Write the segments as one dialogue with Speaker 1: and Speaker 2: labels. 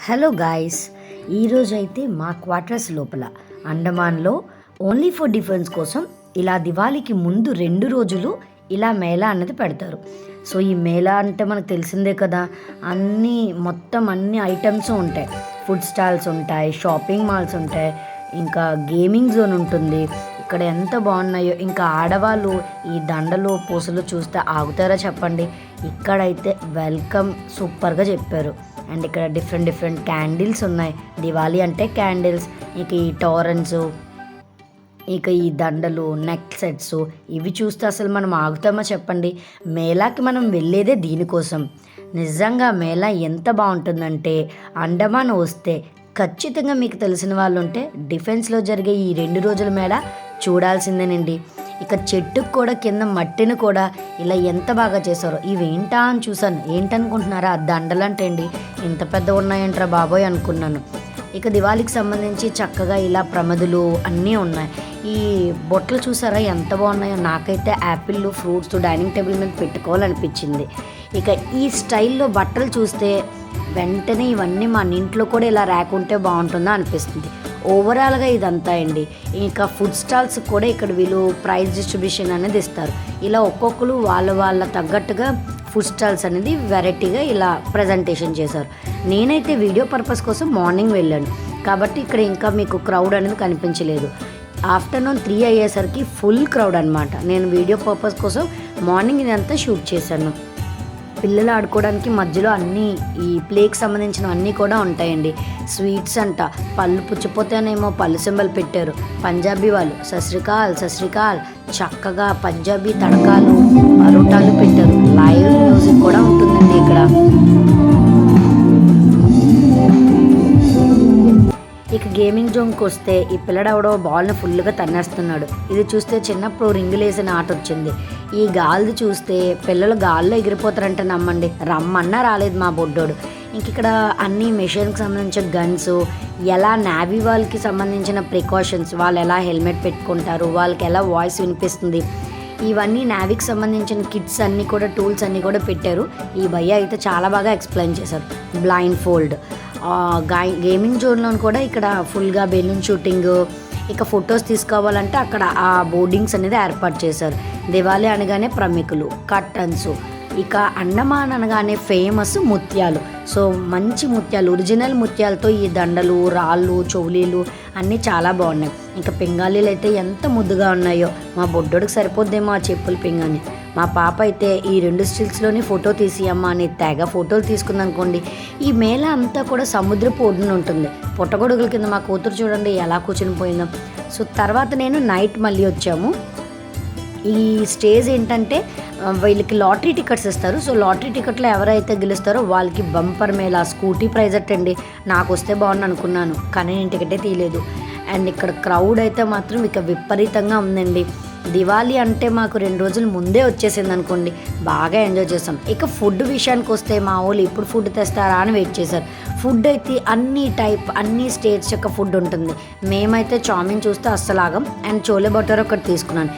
Speaker 1: Hello guys, ఈరోజు అయితే మా క్వార్టర్స్ లోపల అండమాన్లో ఓన్లీ ఫర్ డిఫెన్స్ కోసం ఇలా దివాళీకి ముందు 2 రోజులు ఇలా మేళా అన్నది పెడతారు. సో ఈ మేళా అంటే మనకు తెలిసిందే కదా, మొత్తం అన్ని ఐటమ్స్ ఉంటాయి. ఫుడ్ స్టాల్స్ ఉంటాయి, షాపింగ్ మాల్స్ ఉంటాయి, ఇంకా గేమింగ్ జోన్ ఉంటుంది. ఇక్కడ ఎంత బాగున్నాయో, ఇంకా ఆడవాళ్ళు ఈ దండలు పూసలు చూస్తే ఆగుతారా చెప్పండి. ఇక్కడైతే వెల్కమ్ సూపర్గా చెప్పారు. అండ్ ఇక్కడ డిఫరెంట్ క్యాండిల్స్ ఉన్నాయి. దివాళీ అంటే క్యాండిల్స్, ఇక ఈ టోరన్స్, ఇక ఈ దండలు, నెక్ సెట్స్ ఇవి చూస్తే అసలు మనం ఆగుతామా చెప్పండి. మేళాకి మనం వెళ్ళేదే దీనికోసం. నిజంగా మేళా ఎంత బాగుంటుందంటే, అండమాన్ వస్తే ఖచ్చితంగా మీకు తెలిసిన వాళ్ళు ఉంటే డిఫెన్స్లో జరిగే ఈ 2 రోజుల మేళా చూడాల్సిందేనండి. ఇక చెట్టుకు కూడా కింద మట్టిని కూడా ఇలా ఎంత బాగా చేశారో. ఇవేంటా అని చూసాను. ఏంటనుకుంటున్నారా, దండలంటే అండి, ఇంత పెద్ద ఉన్నాయంటారా బాబోయ్ అనుకున్నాను. ఇక దివాళీకి సంబంధించి చక్కగా ఇలా ప్రమదులు అన్నీ ఉన్నాయి. ఈ బొట్టలు చూసారా ఎంత బాగున్నాయో. నాకైతే యాపిల్ ఫ్రూట్స్ డైనింగ్ టేబుల్ మీద పెట్టుకోవాలనిపించింది. ఇక ఈ స్టైల్లో బట్టలు చూస్తే వెంటనే ఇవన్నీ మన ఇంట్లో కూడా ఇలా రాకుంటే బాగుంటుందా అనిపిస్తుంది. ఓవరాల్గా ఇదంతా అండి. ఇంకా ఫుడ్ స్టాల్స్ కూడా ఇక్కడ వీళ్ళు ప్రైస్ డిస్ట్రిబ్యూషన్ అనేది ఇస్తారు. ఇలా ఒక్కొక్కరు వాళ్ళ తగ్గట్టుగా ఫుడ్ స్టాల్స్ అనేది వెరైటీగా ఇలా ప్రజెంటేషన్ చేశారు. నేనైతే వీడియో పర్పస్ కోసం మార్నింగ్ వెళ్ళాను కాబట్టి ఇక్కడ ఇంకా మీకు క్రౌడ్ అనేది కనిపించలేదు. ఆఫ్టర్నూన్ 3 అయ్యేసరికి ఫుల్ క్రౌడ్ అనమాట. నేను వీడియో పర్పస్ కోసం మార్నింగ్ ఇదంతా షూట్ చేశాను. పిల్లలు ఆడుకోవడానికి మధ్యలో ఈ ప్లేకి సంబంధించినవన్నీ కూడా ఉంటాయండి. స్వీట్స్ అంట, పళ్ళు పుచ్చిపోతేనేమో పళ్ళు సింబల్ పెట్టారు. పంజాబీ వాళ్ళు సశ్రీకాల్ చక్కగా పంజాబీ తడకాలు, పరోటాలు పెట్టారు. లైవ్ మ్యూజిక్ కూడా ఉంటుందండి ఇక్కడ. ఇక గేమింగ్ జోన్కి వస్తే ఈ పిల్లడెవడో బాల్ని ఫుల్గా తన్నేస్తున్నాడు. ఇది చూస్తే చిన్నప్పుడు రింగులేసిన ఆట వచ్చింది. ఈ గాలిది చూస్తే పిల్లలు గాల్లో ఎగిరిపోతారంటే నమ్మండి, రమ్మన్నా రాలేదు మా బొడ్డోడు. ఇంక ఇక్కడ అన్ని మెషిన్కి సంబంధించిన గన్స్, ఎలా నేవీ వాళ్ళకి సంబంధించిన ప్రికాషన్స్, వాళ్ళు ఎలా హెల్మెట్ పెట్టుకుంటారు, వాళ్ళకి ఎలా వాయిస్ వినిపిస్తుంది, ఇవన్నీ నేవీకి సంబంధించిన కిట్స్ అన్నీ కూడా, టూల్స్ అన్నీ కూడా పెట్టారు. ఈ భయ్య అయితే చాలా బాగా ఎక్స్ప్లెయిన్ చేశారు. బ్లైండ్ ఫోల్డ్ గేమింగ్ జోన్లో కూడా ఇక్కడ ఫుల్గా బెలూన్ షూటింగ్, ఇక ఫొటోస్ తీసుకోవాలంటే అక్కడ ఆ బోర్డింగ్స్ అనేది ఏర్పాటు చేశారు. దివాళీ అనగానే ప్రమికులు, కర్టన్స్, ఇక అండమాన్ అనగానే ఫేమస్ ముత్యాలు. సో మంచి ముత్యాలు, ఒరిజినల్ ముత్యాలతో ఈ దండలు, రాళ్ళు, చౌలీలు అన్నీ చాలా బాగున్నాయి. ఇంకా పింగాలీలు అయితే ఎంత ముద్దుగా ఉన్నాయో. మా బొడ్డోడికి సరిపోద్దేమో ఆ చెప్పులు పింగాని. మా పాప అయితే ఈ 2 స్టిల్స్లోని ఫోటో తీసియమ్మా అని తెగ ఫోటోలు తీసుకుందనుకోండి. ఈ మేళా అంతా కూడా సముద్రపు ఒడ్డున ఉంటుంది. పుట్టగొడుగుల కింద మా కూతురు చూడండి ఎలా కూర్చుని పోయిందో. సో తర్వాత నేను నైట్ మళ్ళీ వచ్చాము. ఈ స్టేజ్ ఏంటంటే వీళ్ళకి లాటరీ టికెట్స్ ఇస్తారు. సో లాటరీ టికెట్లో ఎవరైతే గెలుస్తారో వాళ్ళకి బంపర్ మేళా, స్కూటీ ప్రైజ్ అట్టండి. నాకు వస్తే బాగుంది అనుకున్నాను కానీ నేను టికెటే తీయలేదు. అండ్ ఇక్కడ క్రౌడ్ అయితే మాత్రం ఇక విపరీతంగా ఉందండి. దివాళీ అంటే మాకు 2 రోజుల ముందే వచ్చేసింది అనుకోండి, బాగా ఎంజాయ్ చేస్తాం. ఇక ఫుడ్ విషయానికి వస్తే మా వాళ్ళు ఇప్పుడు ఫుడ్ తెస్తారా అని వెయిట్ చేశారు. ఫుడ్ అయితే అన్ని స్టేట్స్ యొక్క ఫుడ్ ఉంటుంది. మేమైతే చామిన్ చూస్తే అస్సలు ఆగం. అండ్ చోలే భటూరా ఒకటి తీసుకున్నాను.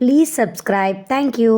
Speaker 1: Please subscribe. Thank you.